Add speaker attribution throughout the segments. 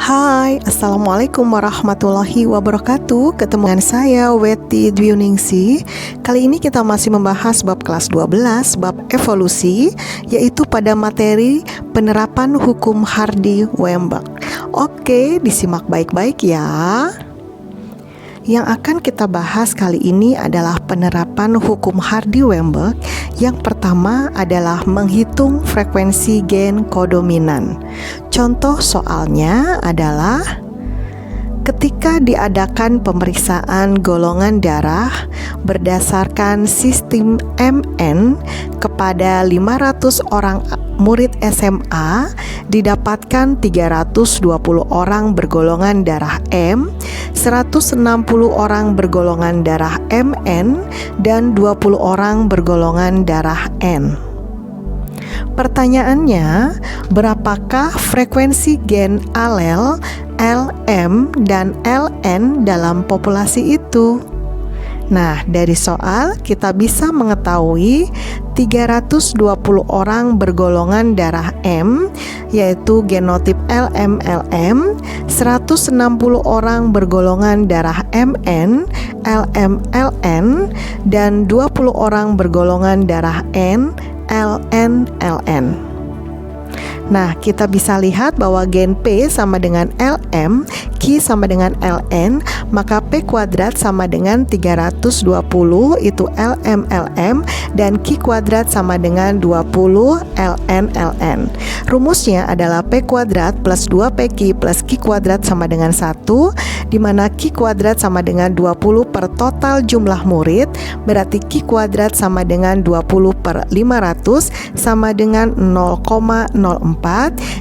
Speaker 1: Hai, Assalamualaikum warahmatullahi wabarakatuh. Ketemu dengan saya, Weti Dwiningsih. Kali ini kita masih membahas bab kelas 12, bab evolusi, yaitu pada materi penerapan hukum Hardy-Weinberg. Oke, disimak baik-baik ya. Yang akan kita bahas kali ini adalah penerapan hukum Hardy-Weinberg. Yang pertama adalah menghitung frekuensi gen kodominan. Contoh soalnya adalah ketika diadakan pemeriksaan golongan darah berdasarkan sistem MN kepada 500 orang murid SMA, didapatkan 320 orang bergolongan darah M, 160 orang bergolongan darah MN, dan 20 orang bergolongan darah N. Pertanyaannya, berapakah frekuensi gen alel LM dan LN dalam populasi itu? Nah, dari soal kita bisa mengetahui 320 orang bergolongan darah M, yaitu genotip LM-LM, 160 orang bergolongan darah MN, LM-LN, dan 20 orang bergolongan darah N, LN-LN. Nah, kita bisa lihat bahwa gen P sama dengan LM, Q sama dengan LN, maka P kuadrat sama dengan 320, itu LM-LM, dan Q kuadrat sama dengan 20, LN-LN. Rumusnya adalah P kuadrat plus 2PQ plus Q kuadrat sama dengan 1, di mana Q kuadrat sama dengan 20 per total jumlah murid, berarti Q kuadrat sama dengan 20 per 500 sama dengan 0,04.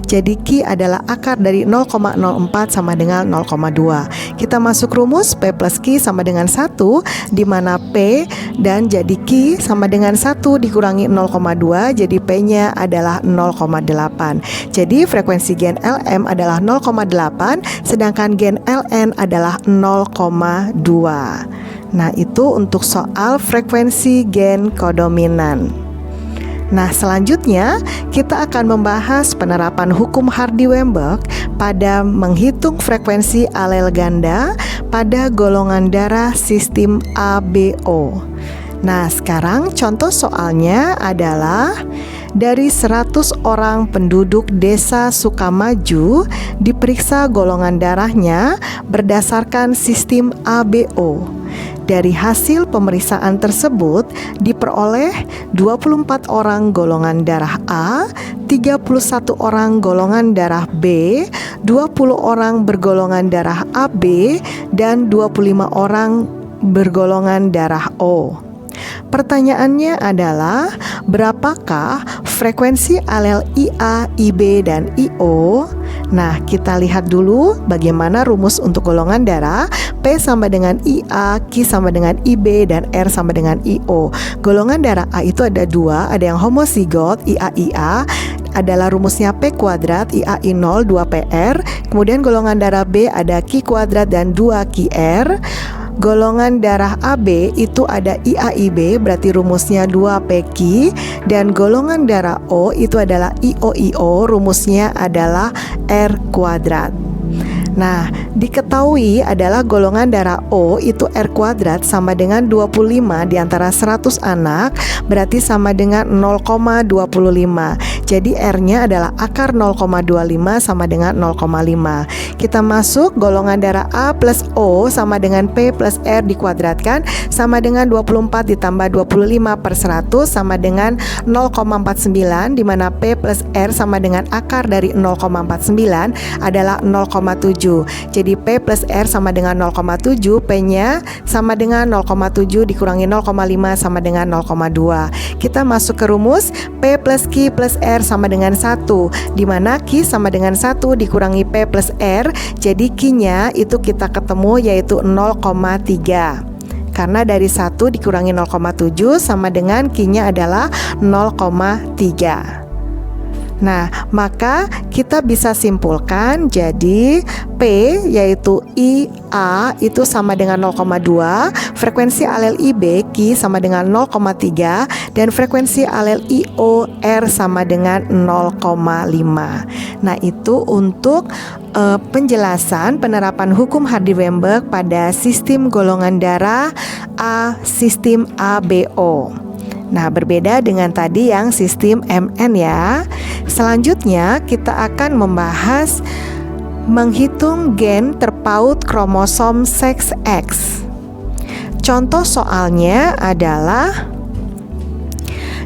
Speaker 1: Jadi Q adalah akar dari 0,04 sama dengan 0,2. Kita masuk rumus P plus Q sama dengan 1, di mana P dan jadi Q sama dengan 1 dikurangi 0,2, jadi P-nya adalah 0,8. Jadi frekuensi gen LM adalah 0,8, sedangkan gen LN adalah 0,2. Nah, itu untuk soal frekuensi gen kodominan. Nah, selanjutnya kita akan membahas penerapan hukum Hardy-Weinberg pada menghitung frekuensi alel ganda pada golongan darah sistem ABO. Nah, sekarang contoh soalnya adalah dari 100 orang penduduk desa Sukamaju diperiksa golongan darahnya berdasarkan sistem ABO. Dari hasil pemeriksaan tersebut diperoleh 24 orang golongan darah A, 31 orang golongan darah B, 20 orang bergolongan darah AB, dan 25 orang bergolongan darah O. Pertanyaannya adalah, berapakah frekuensi alel IA, IB, dan IO? Nah, kita lihat dulu bagaimana rumus untuk golongan darah. P sama dengan IA, Q sama dengan IB, dan R sama dengan IO. Golongan darah A itu ada dua, ada yang homozigot, IA-IA, adalah rumusnya P kuadrat, IAI0, 2PR. Kemudian golongan darah B ada Q kuadrat dan 2QR. Golongan darah AB itu ada IAIB, berarti rumusnya 2PQ, dan golongan darah O itu adalah IOIO, rumusnya adalah R kuadrat. Nah, diketahui adalah golongan darah O itu R kuadrat sama dengan 25 di antara 100 anak, berarti sama dengan 0,25. Jadi R-nya adalah akar 0,25 sama dengan 0,5. Kita masuk golongan darah A plus O sama dengan P plus R dikuadratkan sama dengan 24 ditambah 25 per 100 sama dengan 0,49, di mana P plus R sama dengan akar dari 0,49 adalah 0,7. Jadi P plus R sama dengan 0,7, P-nya sama dengan 0,7 dikurangi 0,5 sama dengan 0,2. Kita masuk ke rumus P plus Q plus R sama dengan 1, di mana Q sama dengan 1 dikurangi P plus R, jadi Q-nya itu kita ketemu yaitu 0,3. Karena dari 1 dikurangi 0,7 sama dengan Q-nya adalah 0,3. Nah, maka kita bisa simpulkan jadi P yaitu IA itu sama dengan 0,2, frekuensi alel IB Q sama dengan 0,3, dan frekuensi alel IO R sama dengan 0,5. Nah, itu untuk penjelasan penerapan hukum Hardy-Weinberg pada sistem golongan darah A, sistem ABO. Nah, berbeda dengan tadi yang sistem MN ya. Selanjutnya kita akan membahas menghitung gen terpaut kromosom seks X. Contoh soalnya adalah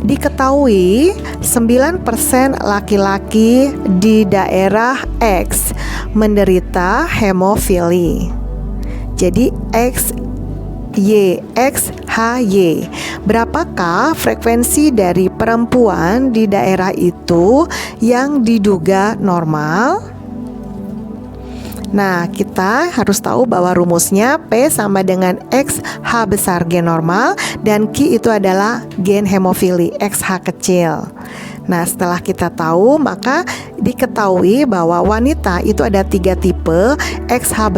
Speaker 1: diketahui 9% laki-laki di daerah X menderita hemofili. Jadi XHY. Berapakah frekuensi dari perempuan di daerah itu yang diduga normal? Nah, kita harus tahu bahwa rumusnya P sama dengan XH besar gen normal dan Q itu adalah gen hemofili XH kecil. Nah, setelah kita tahu, maka diketahui bahwa wanita itu ada 3 tipe, XH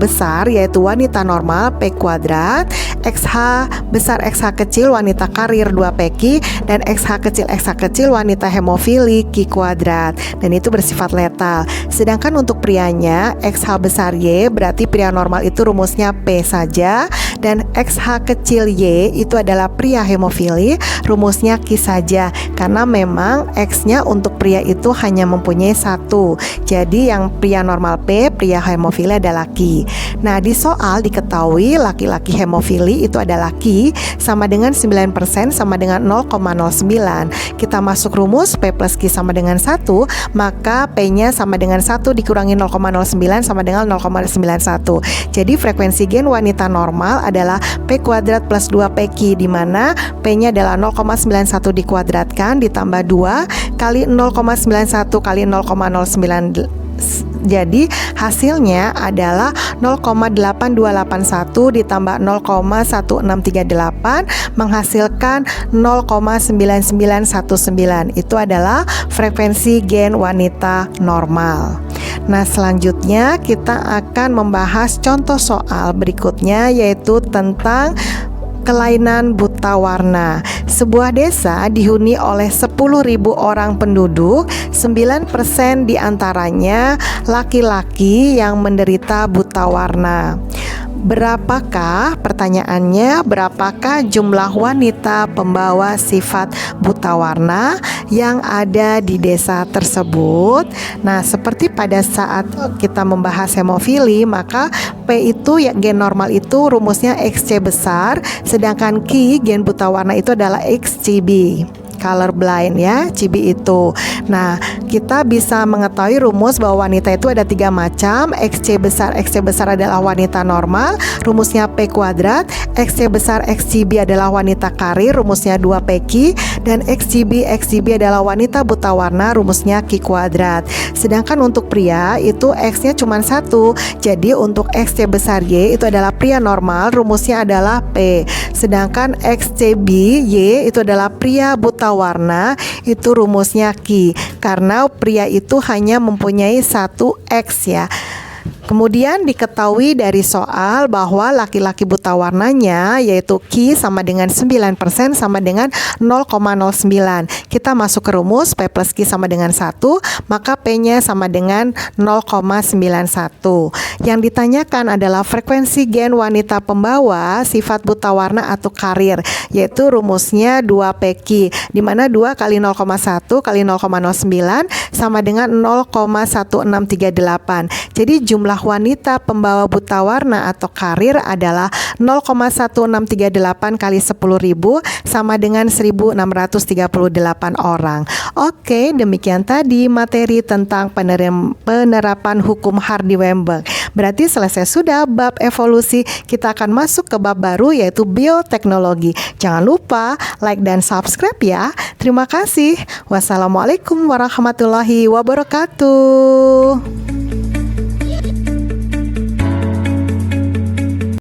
Speaker 1: besar, yaitu wanita normal P kuadrat, XH besar XH kecil wanita karir 2PQ, dan XH kecil wanita hemofili Q kuadrat, dan itu bersifat letal. Sedangkan untuk prianya XH besar Y berarti pria normal itu rumusnya P saja, dan XH kecil Y itu adalah pria hemofili, rumusnya Q saja, karena memang X-nya untuk pria itu hanya mempunyai 1. Jadi yang pria normal P, pria hemofili adalah Q. Nah, di soal diketahui laki-laki hemofili itu adalah Q sama dengan 9% sama dengan 0,09. Kita masuk rumus P plus Q sama dengan 1, maka P-nya sama dengan 1 dikurangi 0,09 sama dengan 0,91. Jadi frekuensi gen wanita normal adalah P kuadrat plus 2PQ, di mana P-nya adalah 0,91 dikuadratkan ditambah 2 kali 0,91 kali 0,09. Jadi hasilnya adalah 0,8281 ditambah 0,1638 menghasilkan 0,9919. Itu adalah frekuensi gen wanita normal. Nah, selanjutnya kita akan membahas contoh soal berikutnya, yaitu tentang kelainan buta warna. Sebuah desa dihuni oleh 10.000 orang penduduk, 9% diantaranya laki-laki yang menderita buta warna. Berapakah jumlah wanita pembawa sifat buta warna yang ada di desa tersebut? Nah, seperti pada saat kita membahas hemofili, maka P itu ya gen normal itu rumusnya XC besar, sedangkan Q gen buta warna itu adalah XCB. Color blind ya, CB itu. Nah, kita bisa mengetahui rumus bahwa wanita itu ada 3 macam. XC besar adalah wanita normal, rumusnya P kuadrat. XC besar XCB adalah wanita karir, rumusnya 2PQ. Dan XCB adalah wanita buta warna, rumusnya Q kuadrat. Sedangkan untuk pria itu X-nya cuma 1. Jadi untuk XC besar Y itu adalah pria normal, rumusnya adalah P. Sedangkan XCB Y itu adalah pria buta warna, itu rumusnya Q, karena pria itu hanya mempunyai 1 X ya. Kemudian diketahui dari soal bahwa laki-laki buta warnanya yaitu Q sama dengan 9% sama dengan 0,09. Kita masuk ke rumus P plus Q sama dengan 1, maka P-nya sama dengan 0,91. Yang ditanyakan adalah frekuensi gen wanita pembawa sifat buta warna atau karir, yaitu rumusnya 2PQ, di mana 2 kali 0,1 kali 0,09 sama dengan 0,1638. Jadi jumlah wanita pembawa buta warna atau karir adalah 0,1638 kali 10.000 sama dengan 1.638 orang. Oke, demikian tadi materi tentang penerapan hukum Hardy-Weinberg. Berarti selesai sudah bab evolusi, kita akan masuk ke bab baru yaitu bioteknologi. Jangan lupa like dan subscribe ya. Terima kasih. Wassalamualaikum warahmatullahi wabarakatuh.